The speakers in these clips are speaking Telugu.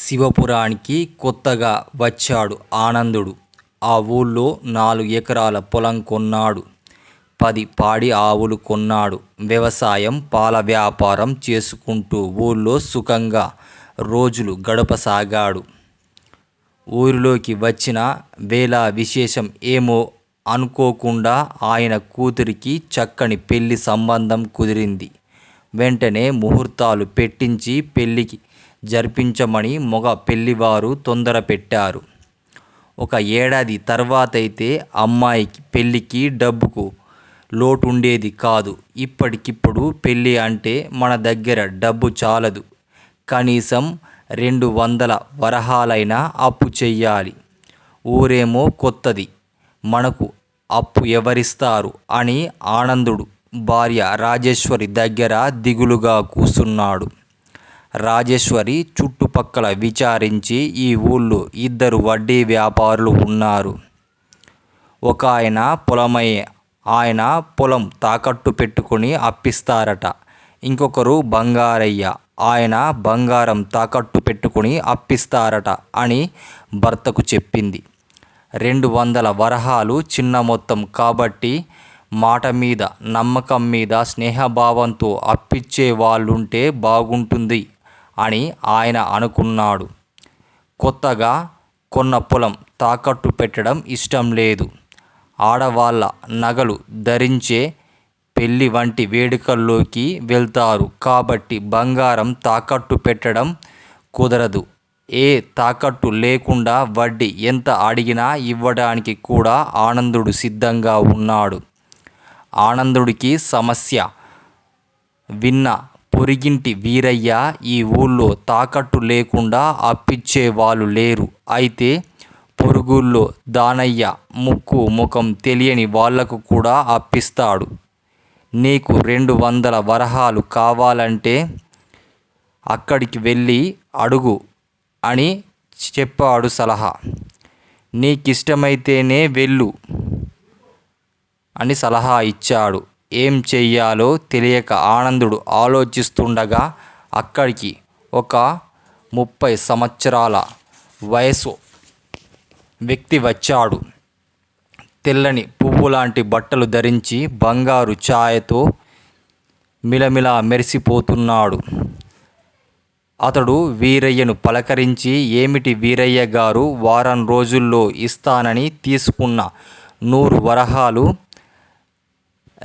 శివపురానికి కొత్తగా వచ్చాడు ఆనందుడు. ఆ ఊళ్ళో 4 ఎకరాల పొలం కొన్నాడు. 10 పాడి ఆవులు కొన్నాడు. వ్యవసాయం, పాల వ్యాపారం చేసుకుంటూ ఊళ్ళో సుఖంగా రోజులు గడపసాగాడు. ఊరిలోకి వచ్చిన వేళ విశేషం ఏమో అనుకోకుండా ఆయన కూతురికి చక్కని పెళ్లి సంబంధం కుదిరింది. వెంటనే ముహూర్తాలు పెట్టించి పెళ్లికి జరిపించమని మగ పెళ్లివారు తొందర పెట్టారు. 1 ఏడాది తర్వాతైతే అమ్మాయికి పెళ్లికి డబ్బుకు లోటుండేది కాదు. ఇప్పటికిప్పుడు పెళ్లి అంటే మన దగ్గర డబ్బు చాలదు. కనీసం 200 వరహాలైనా అప్పు చెయ్యాలి. ఊరేమో కొత్తది, మనకు అప్పు ఎవరిస్తారు అని ఆనందుడు భార్య రాజేశ్వరి దగ్గర దిగులుగా కూసున్నాడు. రాజేశ్వరి చుట్టుపక్కల విచారించి ఈ ఊళ్ళో 2 వడ్డీ వ్యాపారులు ఉన్నారు. ఒకాయన పొలమయ్యే, ఆయన పొలం తాకట్టు పెట్టుకుని అప్పిస్తారట. ఇంకొకరు బంగారయ్య, ఆయన బంగారం తాకట్టు పెట్టుకుని అప్పిస్తారట అని భర్తకు చెప్పింది. 200 వరహాలు చిన్న మొత్తం కాబట్టి మాట మీద, నమ్మకం మీద, స్నేహభావంతో అప్పిచ్చే వాళ్ళుంటే బాగుంటుంది అని ఆయన అనుకున్నాడు. కొత్తగా కొన్న పొలం తాకట్టు పెట్టడం ఇష్టం లేదు. ఆడవాళ్ళ నగలు ధరించే పెళ్లి వంటి వేడుకల్లోకి వెళ్తారు కాబట్టి బంగారం తాకట్టు పెట్టడం కుదరదు. ఏ తాకట్టు లేకుండా వడ్డీ ఎంత అడిగినా ఇవ్వడానికి కూడా ఆనందుడు సిద్ధంగా ఉన్నాడు. ఆనందుడికి సమస్య విన్న పొరిగింటి వీరయ్య, ఈ ఊళ్ళో తాకట్టు లేకుండా అప్పిచ్చే వాళ్ళు లేరు. అయితే పొరుగుల్లో దానయ్య ముక్కు ముఖం తెలియని వాళ్లకు కూడా అప్పిస్తాడు. నీకు 200 వరహాలు కావాలంటే అక్కడికి వెళ్ళి అడుగు అని చెప్పాడు సలహా. నీకిష్టమైతేనే వెళ్ళు అని సలహా ఇచ్చాడు. ఏం చెయ్యాలో తెలియక ఆనందుడు ఆలోచిస్తుండగా అక్కడికి ఒక 30 సంవత్సరాల వయసు వ్యక్తి వచ్చాడు. తెల్లని పువ్వులాంటి బట్టలు ధరించి బంగారు ఛాయతో మిలమిలా మెరిసిపోతున్నాడు. అతడు వీరయ్యను పలకరించి, ఏమిటి వీరయ్య గారు, వారం రోజుల్లో ఇస్తానని తీసుకున్న 100 వరహాలు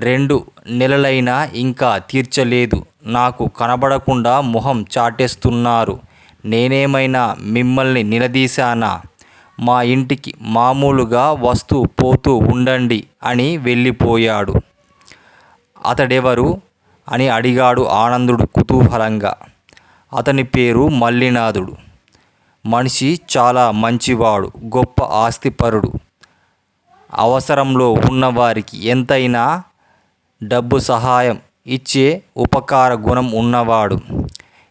2 నెలలైనా ఇంకా తీర్చలేదు. నాకు కనబడకుండా మొహం చాటేస్తున్నారు. నేనేమైనా మిమ్మల్ని నిలదీశానా? మా ఇంటికి మామూలుగా వస్తూ పోతూ ఉండండి అని వెళ్ళిపోయాడు. అతడెవరు అని అడిగాడు ఆనందుడు కుతూహలంగా. అతని పేరు మల్లినాథుడు. మనిషి చాలా మంచివాడు, గొప్ప ఆస్తిపరుడు. అవసరంలో ఉన్నవారికి ఎంతైనా డబ్బు సహాయం ఇచ్చే ఉపకార గుణం ఉన్నవాడు.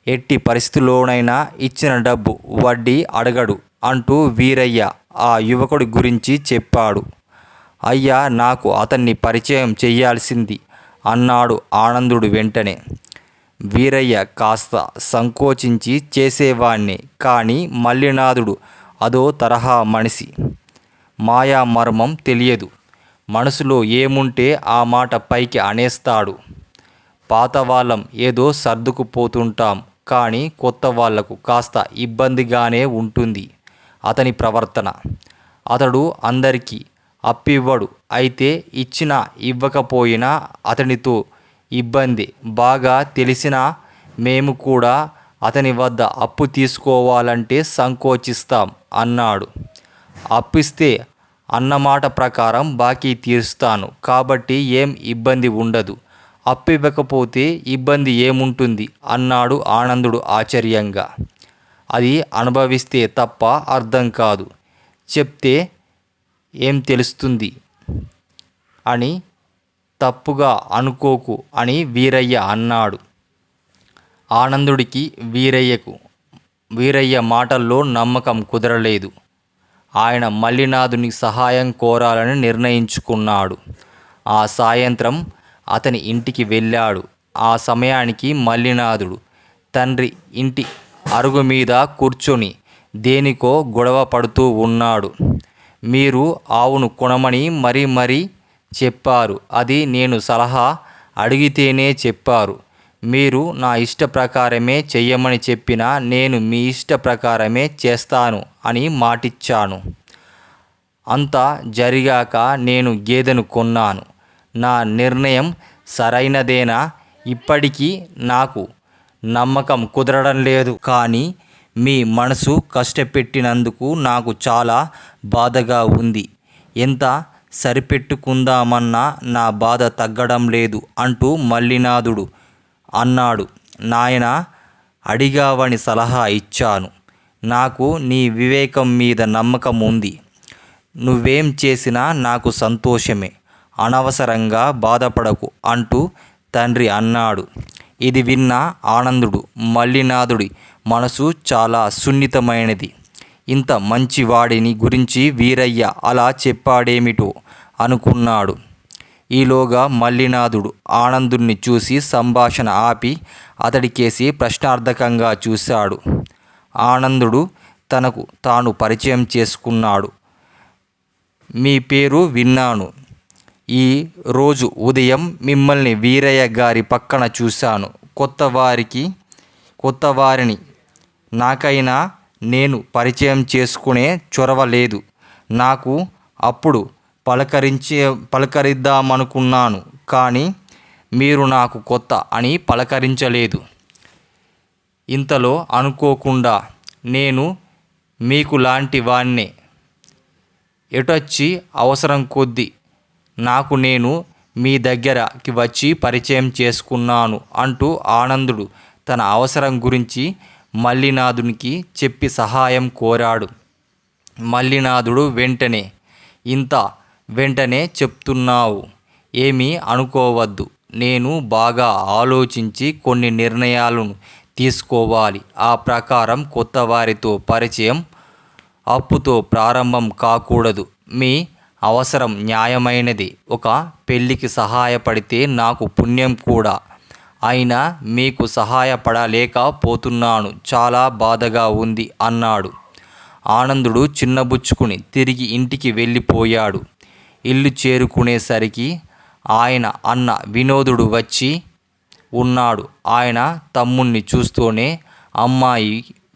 ఎట్టి పరిస్థితుల్లోనైనా ఇచ్చిన డబ్బు వడ్డీ అడగడు అంటూ వీరయ్య ఆ యువకుడి గురించి చెప్పాడు. అయ్యా, నాకు అతన్ని పరిచయం చెయ్యాల్సింది అన్నాడు ఆనందుడు వెంటనే. వీరయ్య కాస్త సంకోచించి చేసేవాణ్ణి, కానీ మల్లినాథుడు అదో తరహా మనిషి. మాయా మర్మం తెలియదు. మనసులో ఏముంటే ఆ మాట పైకి అనేస్తాడు. పాతవాళ్ళం ఏదో సర్దుకుపోతుంటాం, కానీ కొత్త వాళ్లకు కాస్త ఇబ్బందిగానే ఉంటుంది అతని ప్రవర్తన. అతడు అందరికీ అప్పివ్వడు. అయితే ఇచ్చినా ఇవ్వకపోయినా అతనితో ఇబ్బంది బాగా తెలిసినా మేము కూడా అతని వద్ద అప్పు తీసుకోవాలంటే సంకోచిస్తాం అన్నాడు. అప్పిస్తే అన్నమాట ప్రకారం బాకీ తీరుస్తాను కాబట్టి ఏం ఇబ్బంది ఉండదు. అప్పివ్వకపోతే ఇబ్బంది ఏముంటుంది అన్నాడు ఆనందుడు ఆశ్చర్యంగా. అది అనుభవిస్తే తప్ప అర్థం కాదు, చెప్తే ఏం తెలుస్తుంది అని తప్పుగా అనుకోకు అని వీరయ్య అన్నాడు. ఆనందుడికి వీరయ్య మాటల్లో నమ్మకం కుదరలేదు. ఆయన మల్లినాథుని సహాయం కోరాలని నిర్ణయించుకున్నాడు. ఆ సాయంత్రం అతని ఇంటికి వెళ్ళాడు. ఆ సమయానికి మల్లినాథుడు తండ్రి ఇంటి అరుగు మీద కూర్చొని దేనికో గొడవ పడుతూ ఉన్నాడు. మీరు ఆవును కొనమని మరీ చెప్పారు. అది నేను సలహా అడిగితేనే చెప్పారు. మీరు నా ఇష్ట ప్రకారమే చెయ్యమని చెప్పినా నేను మీ ఇష్ట ప్రకారమే చేస్తాను అని మాటిచ్చాను. అంతా జరిగాక నేను గేదెను కొన్నాను. నా నిర్ణయం సరైనదేనా? ఇప్పటికీ నాకు నమ్మకం కుదరడం లేదు. కానీ మీ మనసు కష్టపెట్టినందుకు నాకు చాలా బాధగా ఉంది. ఎంత సరిపెట్టుకుందామన్నా నా బాధ తగ్గడం లేదు అంటూ మల్లినాథుడు అన్నాడు. నాయనా, అడిగావని సలహా ఇచ్చాను. నాకు నీ వివేకం మీద నమ్మకం ఉంది. నువ్వేం చేసినా నాకు సంతోషమే. అనవసరంగా బాధపడకు అంటూ తండ్రి అన్నాడు. ఇది విన్న ఆనందుడు మల్లినాథుడి మనసు చాలా సున్నితమైనది. ఇంత మంచివాడిని గురించి వీరయ్య అలా చెప్పాడేమిటో అనుకున్నాడు. ఈలోగా మల్లినాథుడు ఆనందుడిని చూసి సంభాషణ ఆపి అతడికేసి ప్రశ్నార్థకంగా చూశాడు. ఆనందుడు తనకు తాను పరిచయం చేసుకున్నాడు. మీ పేరు విన్నాను. ఈ రోజు ఉదయం మిమ్మల్ని వీరయ్య గారి పక్కన చూశాను. కొత్తవారిని నాకైనా నేను పరిచయం చేసుకునే చొరవ లేదు. నాకు అప్పుడు పలకరిద్దామనుకున్నాను, కానీ మీరు నాకు కొత్త అని పలకరించలేదు. ఇంతలో అనుకోకుండా నేను మీకు లాంటి వాణ్ణే. ఎటొచ్చి అవసరం కొద్దీ నాకు నేను మీ దగ్గరకి వచ్చి పరిచయం చేసుకున్నాను అంటూ ఆనందుడు తన అవసరం గురించి మల్లినాథునికి చెప్పి సహాయం కోరాడు. మల్లినాథుడు వెంటనే చెప్తున్నావు, ఏమీ అనుకోవద్దు. నేను బాగా ఆలోచించి కొన్ని నిర్ణయాలను తీసుకోవాలి. ఆ ప్రకారం కొత్తవారితో పరిచయం అప్పుతో ప్రారంభం కాకూడదు. మీ అవసరం న్యాయమైనది. ఒక పెళ్ళికి సహాయపడితే నాకు పుణ్యం కూడా. అయినా మీకు సహాయపడలేకపోతున్నాను. చాలా బాధగా ఉంది అన్నాడు. ఆనందుడు చిన్నబుచ్చుకుని తిరిగి ఇంటికి వెళ్ళిపోయాడు. ఇల్లు చేరుకునేసరికి ఆయన అన్న వినోదుడు వచ్చి ఉన్నాడు. ఆయన తమ్ముణ్ణి చూస్తూనే, అమ్మాయి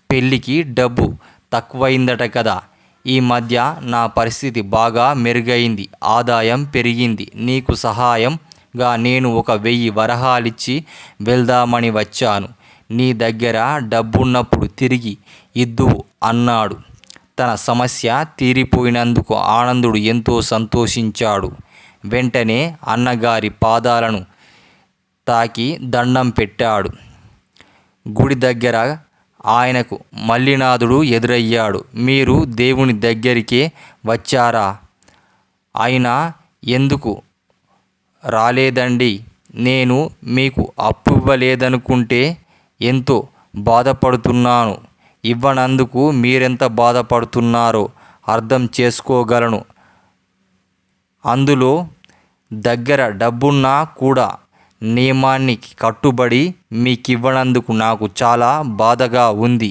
పెళ్ళికి డబ్బు తక్కువైందట కదా. ఈ మధ్య నా పరిస్థితి బాగా మెరుగైంది. ఆదాయం పెరిగింది. నీకు సహాయంగా నేను 1000 వరహాలిచ్చి వెళ్దామని వచ్చాను. నీ దగ్గర డబ్బున్నప్పుడు తిరిగి ఇద్దువు అన్నాడు. తన సమస్య తీరిపోయినందుకు ఆనందుడు ఎంతో సంతోషించాడు. వెంటనే అన్నగారి పాదాలను తాకి దండం పెట్టాడు. గుడి దగ్గర ఆయనకు మల్లినాథుడు ఎదురయ్యాడు. మీరు దేవుని దగ్గరికే వచ్చారా? అయినా ఎందుకు రాలేదండి? నేను మీకు అప్పు ఇవ్వలేదనుకుంటే ఎంతో బాధపడుతున్నాను. ఇవ్వనందుకు మీరెంత బాధపడుతున్నారో అర్థం చేసుకోగలను. అందులో దగ్గర డబ్బున్నా కూడా నియమానికి కట్టుబడి మీకివ్వనందుకు నాకు చాలా బాధగా ఉంది.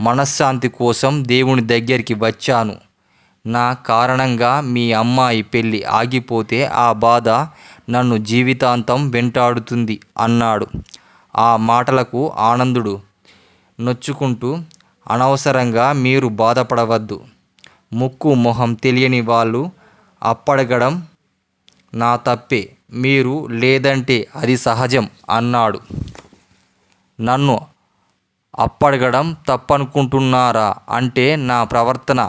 మనశ్శాంతి కోసం దేవుని దగ్గరికి వచ్చాను. నా కారణంగా మీ అమ్మాయి పెళ్ళి ఆగిపోతే ఆ బాధ నన్ను జీవితాంతం వెంటాడుతుంది అన్నాడు. ఆ మాటలకు ఆనందుడు నొచ్చుకుంటూ, అనవసరంగా మీరు బాధపడవద్దు. ముక్కు మొహం తెలియని వాళ్ళు అప్పడగడం నా తప్పే. మీరు లేదంటే అది సహజం అన్నాడు. నన్ను అప్పడగడం తప్పనుకుంటున్నారా? అంటే నా ప్రవర్తన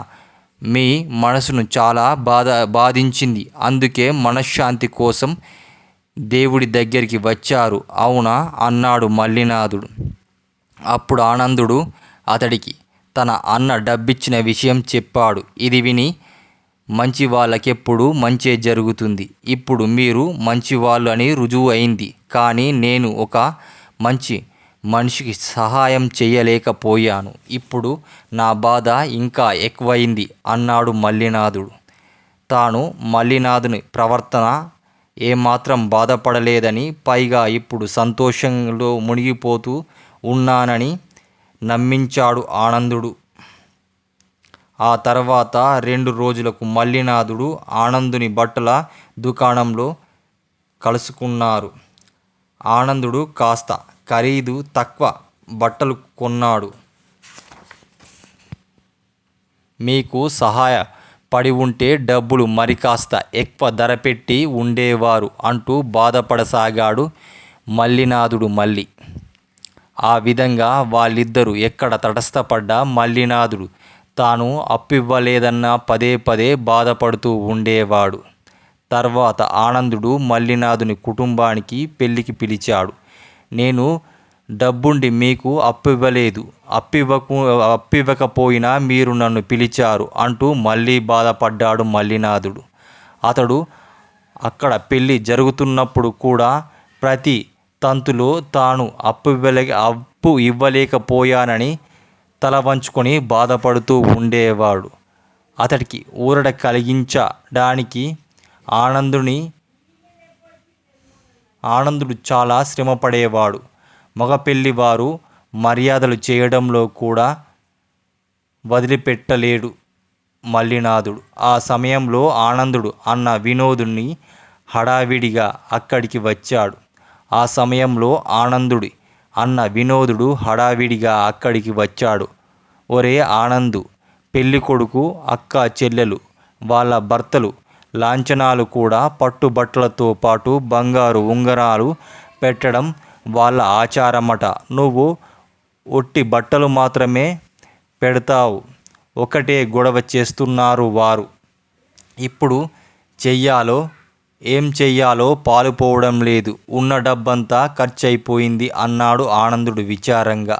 మీ మనసును చాలా బాధించింది. అందుకే మనశ్శాంతి కోసం దేవుడి దగ్గరికి వచ్చారు, అవునా అన్నాడు మల్లినాథుడు. అప్పుడు ఆనందుడు అతడికి తన అన్న డబ్బిచ్చిన విషయం చెప్పాడు. ఇది విని, మంచి వాళ్ళకెప్పుడు మంచే జరుగుతుంది. ఇప్పుడు మీరు మంచివాళ్ళు అని రుజువు అయింది. కానీ నేను ఒక మంచి మనిషికి సహాయం చేయలేకపోయాను. ఇప్పుడు నా బాధ ఇంకా ఎక్కువైంది అన్నాడు మల్లినాథుడు. తాను మల్లినాథుని ప్రవర్తన ఏమాత్రం బాధపడలేదని, పైగా ఇప్పుడు సంతోషంలో మునిగిపోతూ ఉన్నానని నమ్మించాడు ఆనందుడు. ఆ తర్వాత 2 రోజులకు మల్లినాథుడు ఆనందుని బట్టల దుకాణంలో కలుసుకున్నారు. ఆనందుడు కాస్త ఖరీదు తక్కువ బట్టలు కొన్నాడు. మీకు సహాయపడి ఉంటే డబ్బులు మరి కాస్త ఎక్కువ ధర పెట్టి ఉండేవారు అంటూ బాధపడసాగాడు మల్లినాథుడు. మళ్ళీ ఆ విధంగా వాళ్ళిద్దరూ ఎక్కడ తటస్థపడ్డా మల్లినాథుడు తాను అప్పివ్వలేదన్న పదే పదే బాధపడుతూ ఉండేవాడు. తర్వాత ఆనందుడు మల్లినాథుని కుటుంబానికి పెళ్ళికి పిలిచాడు. నేను డబ్బుండి మీకు అప్పివ్వలేదు, అప్పివ్వకపోయినా మీరు నన్ను పిలిచారు అంటూ మళ్ళీ బాధపడ్డాడు మల్లినాథుడు. అతడు అక్కడ పెళ్ళి జరుగుతున్నప్పుడు కూడా ప్రతి తంతులో తాను అప్పు ఇవ్వలేకపోయానని తల వంచుకొని బాధపడుతూ ఉండేవాడు. అతడికి ఊరట కలిగించడానికి ఆనందుడు చాలా శ్రమపడేవాడు. మగ పెళ్లివారు మర్యాదలు చేయడంలో కూడా వదిలిపెట్టలేడు మల్లినాథుడు. ఆ సమయంలో ఆనందుడు అన్న వినోదుని హడావిడిగా అక్కడికి వచ్చాడు. ఒరే ఆనందు, పెళ్ళికొడుకు అక్క చెల్లెలు వాళ్ళ భర్తలు లాంఛనాలు కూడా పట్టుబట్టలతో పాటు బంగారు ఉంగరాలు పెట్టడం వాళ్ళ ఆచారమట. నువ్వు ఒట్టి బట్టలు మాత్రమే పెడతావు. ఒకటే గొడవ చేస్తున్నారు వారు. ఇప్పుడు ఏం చెయ్యాలో పాలుపోవడం లేదు. ఉన్న డబ్బంతా ఖర్చయిపోయింది అన్నాడు ఆనందుడు విచారంగా.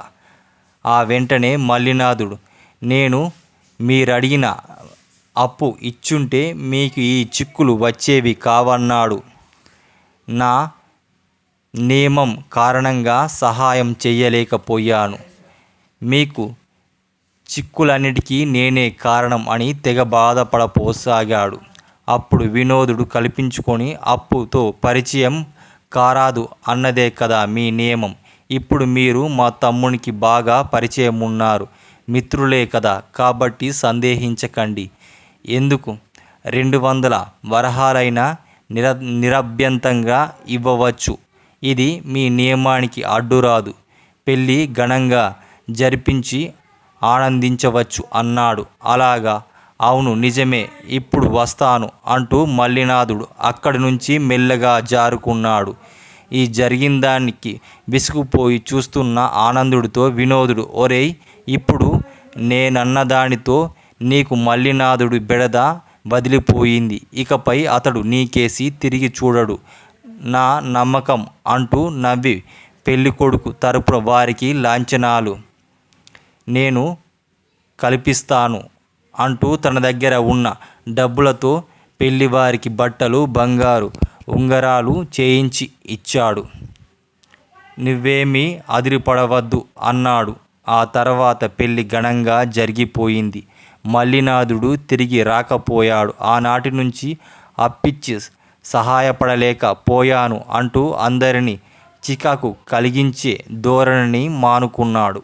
ఆ వెంటనే మల్లినాథుడు, నేను మీరడిగిన అప్పు ఇచ్చుంటే మీకు ఈ చిక్కులు వచ్చేవి కావన్నాడు. నా నియమం కారణంగా సహాయం చెయ్యలేకపోయాను. మీకు చిక్కులన్నిటికీ నేనే కారణం అని తెగ బాధపడపోసాగాడు. అప్పుడు వినోదుడు కల్పించుకొని, అప్పుతో పరిచయం కారాదు అన్నదే కదా మీ నియమం. ఇప్పుడు మీరు మా తమ్మునికి బాగా పరిచయం ఉన్నారు, మిత్రులే కదా, కాబట్టి సందేహించకండి. ఎందుకు 200 వరహాలైనా నిరభ్యంతరంగా ఇవ్వవచ్చు. ఇది మీ నియమానికి అడ్డురాదు. పెళ్ళి ఘనంగా జరిపించి ఆనందించవచ్చు అన్నాడు. అలాగా, అవును నిజమే, ఇప్పుడు వస్తాను అంటూ మల్లినాథుడు అక్కడి నుంచి మెల్లగా జారుకున్నాడు. ఈ జరిగిందానికి విసుగుపోయి చూస్తున్న ఆనందుడితో వినోదుడు, ఒరేయ్, ఇప్పుడు నేనన్నదానితో నీకు మల్లినాథుడి బెడద వదిలిపోయింది. ఇకపై అతడు నీకేసి తిరిగి చూడడు, నా నమ్మకం అంటూ నవ్వి పెళ్ళికొడుకు తరపున వారికి లాంఛనాలు నేను కల్పిస్తాను అంటూ తన దగ్గర ఉన్న డబ్బులతో పెళ్లివారికి బట్టలు, బంగారు ఉంగరాలు చేయించి ఇచ్చాడు. నువ్వేమీ అదిరిపడవద్దు అన్నాడు. ఆ తర్వాత పెళ్లి ఘనంగా జరిగిపోయింది. మల్లినాథుడు తిరిగి రాకపోయాడు. ఆనాటి నుంచి అప్పిచ్చి సహాయపడలేకపోయాను అంటూ అందరినీ చికాకు కలిగించే ధోరణిని మానుకున్నాడు.